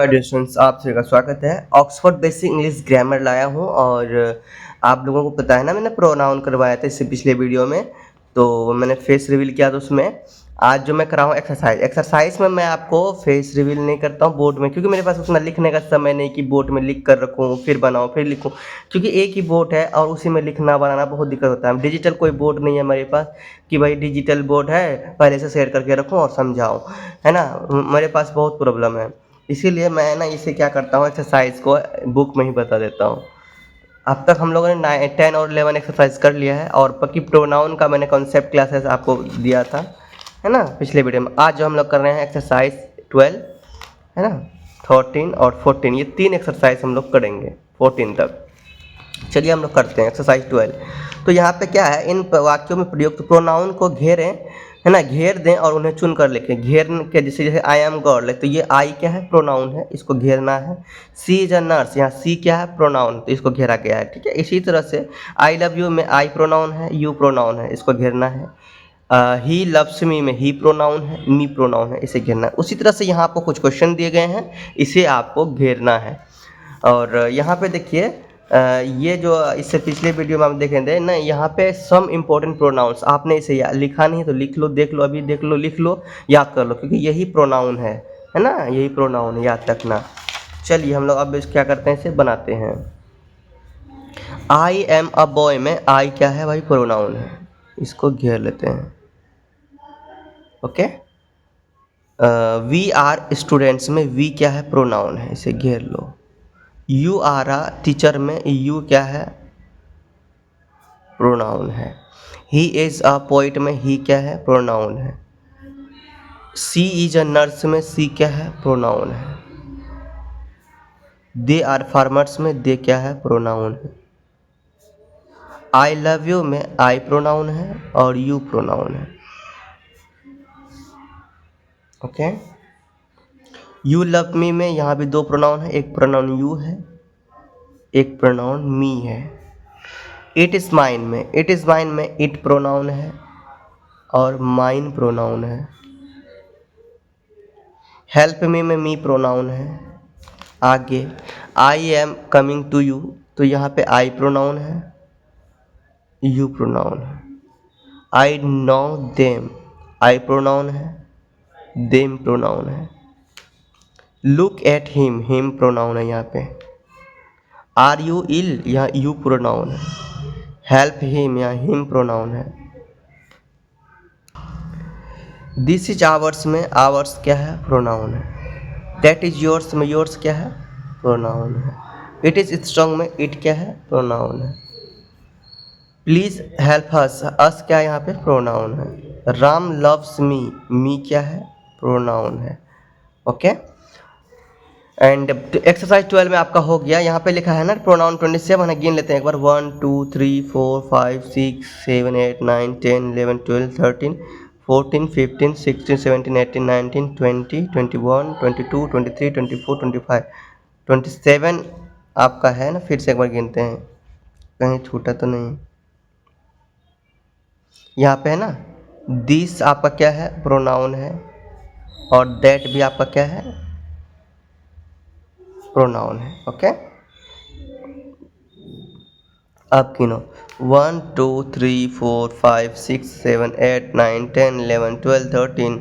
My dear students, आप सभी का स्वागत है। ऑक्सफोर्ड बेसिक इंग्लिश ग्रामर लाया हूँ और आप लोगों को पता है ना, मैंने प्रोनाउन करवाया था इससे पिछले वीडियो में, तो मैंने फेस रिवील किया था उसमें। आज जो मैं कर रहा हूँ एक्सरसाइज में मैं आपको फेस रिवील नहीं करता हूँ बोर्ड में, क्योंकि मेरे पास उतना लिखने का समय नहीं कि बोर्ड में लिख कर रखूँ फिर बनाऊँ फिर लिखूँ, क्योंकि एक ही बोर्ड है और उसी में लिखना बनाना बहुत दिक्कत होता है। डिजिटल कोई बोर्ड नहीं है मेरे पास कि भाई डिजिटल बोर्ड है पहले से शेयर करके रखूँ और समझाऊँ, है ना। मेरे पास बहुत प्रॉब्लम है, इसीलिए मैं ना इसे क्या करता हूँ, एक्सरसाइज को बुक में ही बता देता हूँ। अब तक हम लोगों ने 10 और 11 एक्सरसाइज कर लिया है और पक्की प्रोनाउन का मैंने कॉन्सेप्ट क्लासेस आपको दिया था, है ना, पिछले वीडियो में। आज जो हम लोग कर रहे हैं एक्सरसाइज 12, है ना, 13 और 14, ये 3 एक्सरसाइज हम लोग करेंगे 14 तक। चलिए हम लोग करते हैं एक्सरसाइज 12। तो यहाँ पे क्या है, इन वाक्यों में प्रयुक्त प्रोनाउन को घेरें, है ना, घेर दें और उन्हें चुन कर लिखें। घेर के जैसे आई एम गर्ल है तो ये आई क्या है, प्रोनाउन है, इसको घेरना है। सी इज अ नर्स, यहाँ सी क्या है, प्रोनाउन, तो इसको घेरा गया है, ठीक है। इसी तरह से आई लव यू में आई प्रोनाउन है, यू प्रोनाउन है, इसको घेरना है। ही लव्स मी में ही प्रोनाउन है, मी प्रोनाउन है, इसे घेरना है। उसी तरह से यहाँ आपको कुछ क्वेश्चन दिए गए हैं, इसे आपको घेरना है। और यहाँ पे देखिए, ये जो इससे पिछले वीडियो में हम देखे थे ना, यहाँ पे सम इम्पोर्टेंट प्रोनाउंस, आपने इसे लिखा नहीं तो लिख लो, देख लो, अभी देख लो, लिख लो, याद कर लो, क्योंकि यही प्रोनाउन है ना, यही प्रोनाउन है, याद रखना। चलिए हम लोग अब क्या करते हैं, इसे बनाते हैं। आई एम अ बॉय में आई क्या है भाई, प्रोनाउन है, इसको घेर लेते हैं, ओके। वी आर स्टूडेंट्स में वी क्या है, प्रोनाउन है, इसे घेर लो। यू आर अ टीचर में यू क्या है, प्रोनाउन है। ही इज अ पोइट में ही क्या है, प्रोनाउन है। सी इज अ नर्स में सी क्या है, प्रोनाउन है। दे आर फार्मर्स में दे क्या है, प्रोनाउन है। आई लव यू में आई प्रोनाउन है और यू प्रोनाउन है, ओके। यू लव मी में यहाँ भी दो प्रोनाउन है, एक प्रोनाउन यू है, एक प्रोनाउन मी है। इट इज़ माइन में इट प्रोनाउन है और माइन प्रोनाउन है। हेल्प मी में मी प्रोनाउन है। आगे I am coming to you, तो यहाँ पे आई प्रोनाउन है, यू प्रोनाउन है। I know them, I pronoun है, देम प्रोनाउन है। लुक एट हिम प्रोनाउन है यहाँ पे। आर यू इल, यहाँ यू प्रोनाउन है। हेल्प हिम, यहाँ हिम प्रोनाउन है। दिस इज आवर्स में आवर्स क्या है, प्रोनाउन है। दैट इज योर्स में योर्स क्या है, प्रोनाउन है। इट इज स्ट्रॉन्ग में इट क्या है, प्रोनाउन है। प्लीज हेल्प अस क्या है यहाँ पे, प्रोनाउन है। राम लव्स मी क्या है, प्रोनाउन है, ओके। एंड एक्सरसाइज 12 में आपका हो गया, यहाँ पे लिखा है ना प्रोनाउन 27 है, गिन लेते हैं एक बार। 1 2 3 4 5 6 7 8 9 10 11 12 13 14 15 16 17 18 19 20 21 22 23 24 25 27 आपका है ना। फिर से एक बार गिनते हैं, कहीं छूटा तो नहीं। यहाँ पे है ना, दिस आपका क्या है, प्रोनाउन है, और दैट भी आपका क्या है, प्रोनाउन है, ओके। अब गिनो 1 2 3 4 5 6 7 8 9 10 11 12 13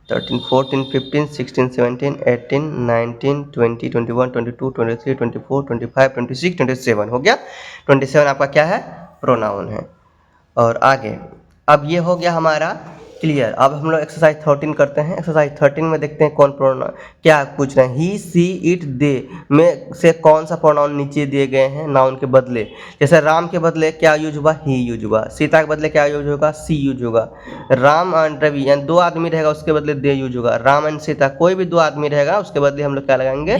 14 15 16 17 18 19 20 21 22 23 24 25 26 27 हो गया। 27 आपका क्या है, प्रोनाउन है। और आगे अब ये हो गया हमारा क्लियर। अब हम लोग एक्सरसाइज 13 करते हैं। एक्सरसाइज 13 में देखते हैं कौन प्रोनाउन क्या पूछ रहे हैं। ही सी इट दे में से कौन सा प्रोनाउन नीचे दिए गए हैं नाउन के बदले। जैसे राम के बदले क्या यूज हुआ, ही यूज हुआ। सीता के बदले क्या यूज होगा, सी यूज होगा। राम एंड रवि यानी दो आदमी रहेगा उसके बदले दे यूज होगा। राम एंड सीता कोई भी दो आदमी रहेगा उसके बदले हम लोग क्या लगाएंगे,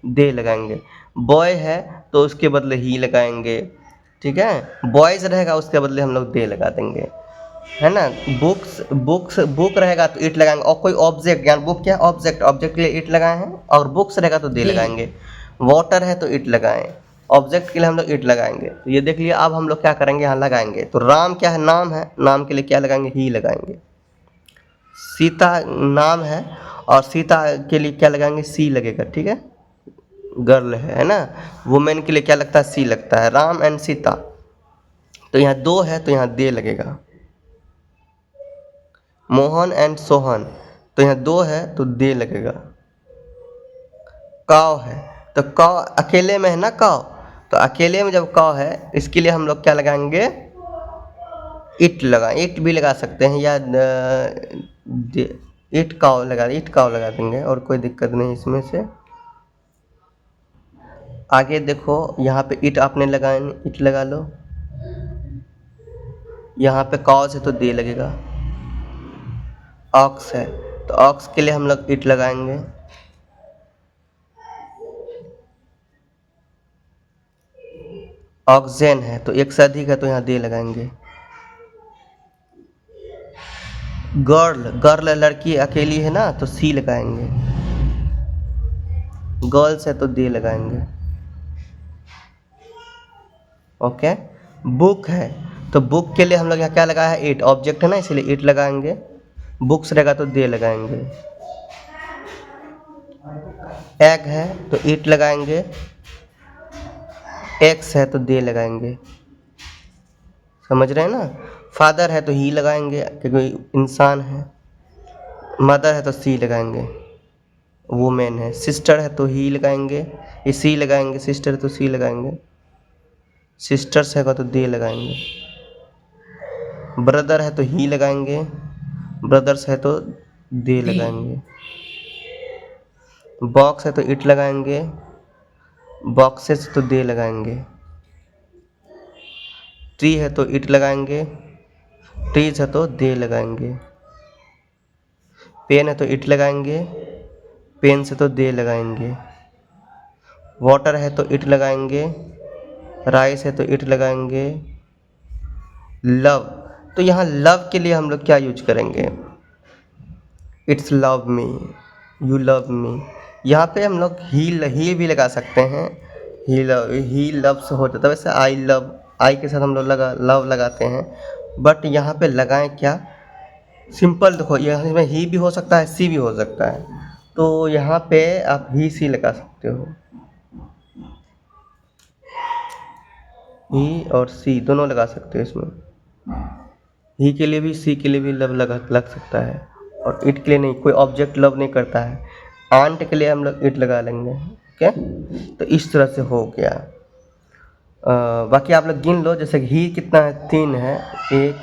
दे लगाएंगे। बॉय है तो उसके बदले ही लगाएंगे, ठीक है। बॉयज रहेगा उसके बदले हम लोग दे लगा देंगे, है ना। बुक रहेगा तो इट लगाएंगे। और कोई ऑब्जेक्ट, यानी बुक क्या है, ऑब्जेक्ट के लिए इट लगाए हैं, और बुक्स रहेगा तो दे लगाएंगे। वाटर है तो इट लगाएं, ऑब्जेक्ट के लिए हम लोग इट लगाएंगे। तो ये देख लिया। अब हम लोग क्या करेंगे, यहाँ लगाएंगे। तो राम क्या है, नाम है, नाम के लिए क्या लगाएंगे, ही लगाएंगे। सीता नाम है और सीता के लिए क्या लगाएंगे, सी लगेगा, ठीक है। गर्ल है ना, वुमेन के लिए क्या लगता है, सी लगता है। राम एंड सीता, तो यहाँ दो है तो यहाँ दे लगेगा। मोहन एंड सोहन, तो यहाँ दो है तो दे लगेगा। काव है तो काव अकेले में है ना, काव, तो अकेले में जब काव है इसके लिए हम लोग क्या लगाएंगे, इट लगा, इट भी लगा सकते हैं या इट काव लगा देंगे और कोई दिक्कत नहीं इसमें से। आगे देखो यहाँ पे इट आपने लगाए, इट लगा लो। यहाँ पे कॉज है तो दे लगेगा। ऑक्स है तो ऑक्स के लिए हम लोग इट लगाएंगे। ऑक्सेन है तो एक से अधिक है तो यहाँ दे लगाएंगे। गर्ल लड़की अकेली है ना तो सी लगाएंगे। गर्ल्स है तो दे लगाएंगे। ओके। बुक है तो बुक के लिए हम लोग यहाँ क्या लगाया है, इट, ऑब्जेक्ट है ना इसलिए इट लगाएंगे। बुक्स रहेगा तो दे लगाएंगे। एग है तो इट लगाएंगे। एक्स है तो दे लगाएंगे, समझ रहे हैं ना। फादर है तो ही लगाएंगे क्योंकि इंसान है। मदर है तो सी लगाएंगे, वुमेन है। सिस्टर है तो ही लगाएंगे, ये सी लगाएंगे। सिस्टर है तो सी लगाएंगे। सिस्टर्स है तो दे लगाएंगे। ब्रदर है तो ही लगाएंगे। ब्रदर्स है तो दे लगाएंगे। बॉक्स है तो इट लगाएंगे। बॉक्सेस तो दे लगाएंगे। ट्री है तो इट लगाएंगे। ट्रीज है तो दे लगाएंगे। पेन है तो इट लगाएंगे। पेन से तो दे लगाएंगे। वाटर है तो इट लगाएंगे। राइस है तो इट लगाएंगे। लव, तो यहाँ लव के लिए हम लोग क्या यूज करेंगे, it's love me, you love me. यहाँ पे हम लोग ही भी लगा सकते हैं। ही लव्स हो जाता है। वैसे आई लव, आई के साथ हम लोग लव लगाते हैं, बट यहाँ पे लगाएं क्या, सिंपल देखो यहाँ इसमें ही भी हो सकता है, सी भी हो सकता है, तो यहाँ पे आप ही सी लगा सकते हो। ही और सी दोनों लगा सकते हो इसमें। ही के लिए भी सी के लिए भी लव लग सकता है, और इट के लिए नहीं, कोई ऑब्जेक्ट लव नहीं करता है। आंट के लिए हम लोग इट लगा लेंगे। ओके, तो इस तरह से हो गया। बाकी आप लोग गिन लो, जैसे ही कितना है, 3 है। एक,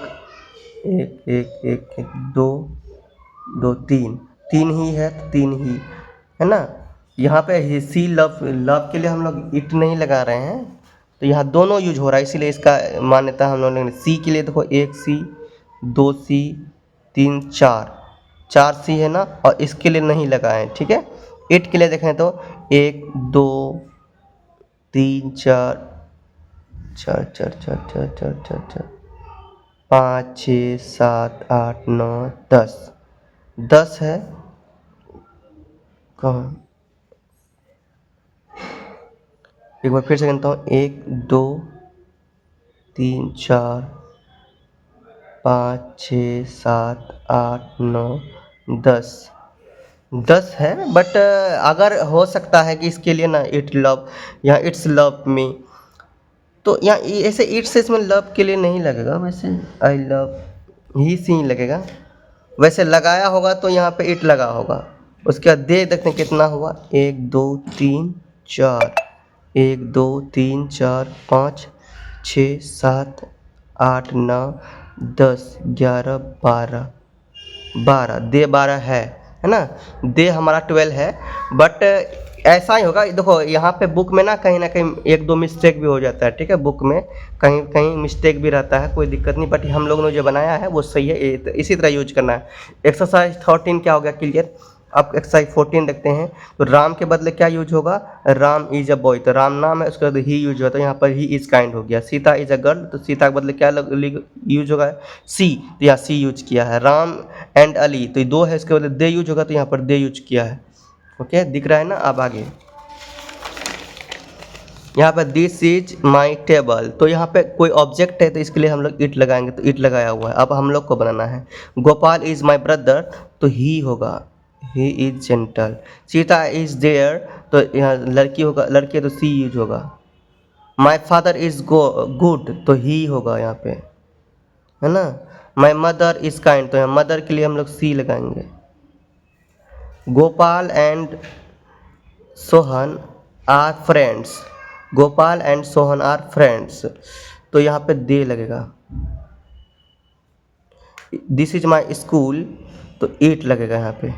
2, 3 ही है तो 3 ही है ना। यहाँ पे सी लव के लिए हम लोग इट नहीं लगा रहे हैं, तो यहाँ दोनों यूज हो रहा है, इसीलिए इसका मान्यता हम लोग लेंगे। सी के लिए देखो 1 सी, 2 सी, 3 4 सी है ना, और इसके लिए नहीं लगाए, ठीक है। इट के लिए देखें तो 1 2 3 4 5 6 7 8 9 10 है। कहाँ, एक बार फिर से गिनता हूँ, 1 2 3 4 5 6 7 8 9 10 है। बट अगर हो सकता है कि इसके लिए ना इट लव, यहाँ इट्स लव मी, तो यहाँ ऐसे इट्स इसमें लव के लिए नहीं लगेगा, वैसे आई लव ही सी लगेगा। वैसे लगाया होगा तो यहाँ पे इट लगा होगा। उसके बाद दे देखते हैं कितना हुआ, 1 2 3 4, 1 2 3 4 5 6 7 8 9 10 11 12 दे 12 है ना। दे हमारा 12 है, बट ऐसा ही होगा। देखो यहाँ पे बुक में ना कहीं 1-2 मिस्टेक भी हो जाता है, ठीक है। बुक में कहीं कहीं मिस्टेक भी रहता है, कोई दिक्कत नहीं, बट हम लोगों ने जो बनाया है वो सही है। इसी तरह यूज करना है। एक्सरसाइज 13 क्या हो गया, क्लियर। अब एक्सरसाइज 14 देखते हैं। तो राम के बदले क्या यूज होगा, राम इज अ बॉय, तो राम नाम है, उसके बाद ही यूज होता है, तो यहाँ पर ही इज काइंड हो गया। सीता इज अ गर्ल, तो सीता के बदले क्या यूज होगा, सी, तो यहाँ सी यूज किया है। राम एंड अली, तो 2 है, इसके बदले दे यूज होगा, तो यहाँ पर दे यूज किया है। ओके, दिख रहा है ना। अब आगे यहाँ पे दिस इज माई टेबल, तो यहाँ पे कोई ऑब्जेक्ट है तो इसके लिए हम लोग इट लगाएंगे, तो इट लगाया हुआ है। अब हम लोग को बनाना है। गोपाल इज माई ब्रदर, तो ही होगा, he is gentle. Sita is there, तो यहाँ लड़की होगा, लड़की है तो सी यूज होगा। माई फादर इज गुड, तो ही होगा यहाँ पे, है ना। माई मदर इज काइंड, तो यहाँ मदर के लिए हम लोग सी लगाएंगे। Gopal and Sohan are friends, Gopal and Sohan are friends, तो यहाँ पे दे लगेगा। दिस इज माई स्कूल, तो इट लगेगा यहाँ पे।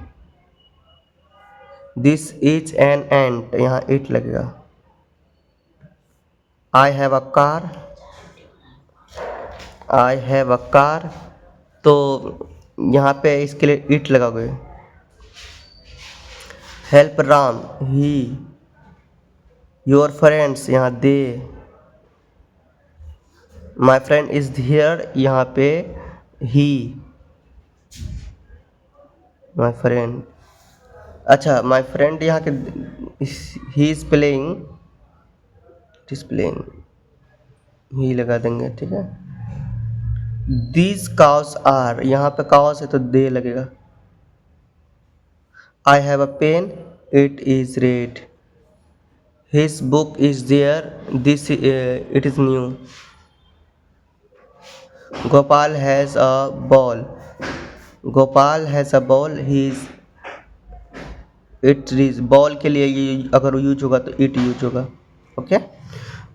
दिस इज एन एंट, यहाँ इट लगेगा। I have a car, I have a car, तो यहाँ पे इसके लिए इट लगाओगे। Help Ram, he. Your friends, यहाँ दे। माई फ्रेंड इज हियर, यहाँ पे ही, माई फ्रेंड। अच्छा, माई फ्रेंड यहाँ के he is playing, it is playing, ही लगा देंगे, ठीक है। दीज काउस आर, यहाँ पे काउस है तो दे लगेगा। I have a pen, it is red. His book is there, this it is new. Gopal has a ball, Gopal has a ball, he is it is. Ball के लिए ये अगर use होगा तो इट यूज होगा। ओके,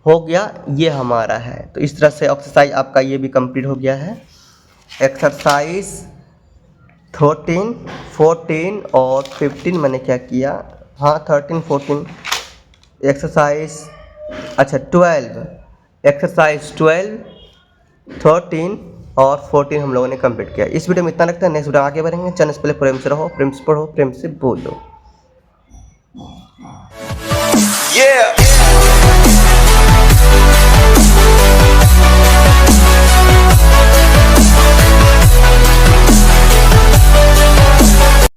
हो गया, ये हमारा है। तो इस तरह से एक्सरसाइज आपका ये भी कंप्लीट हो गया है। एक्सरसाइज 13, 14 और 15 मैंने क्या किया, हाँ 13, 14 एक्सरसाइज, अच्छा 12, एक्सरसाइज 12, 13 और 14 हम लोगों ने कंप्लीट किया। इस वीडियो में इतना रखते हैं, नेक्स्ट वीडियो आगे बढ़ेंगे। चैनल से पहले प्रेम से रहो, प्रेम से पढ़ो, प्रेम से बोलो। Yeah.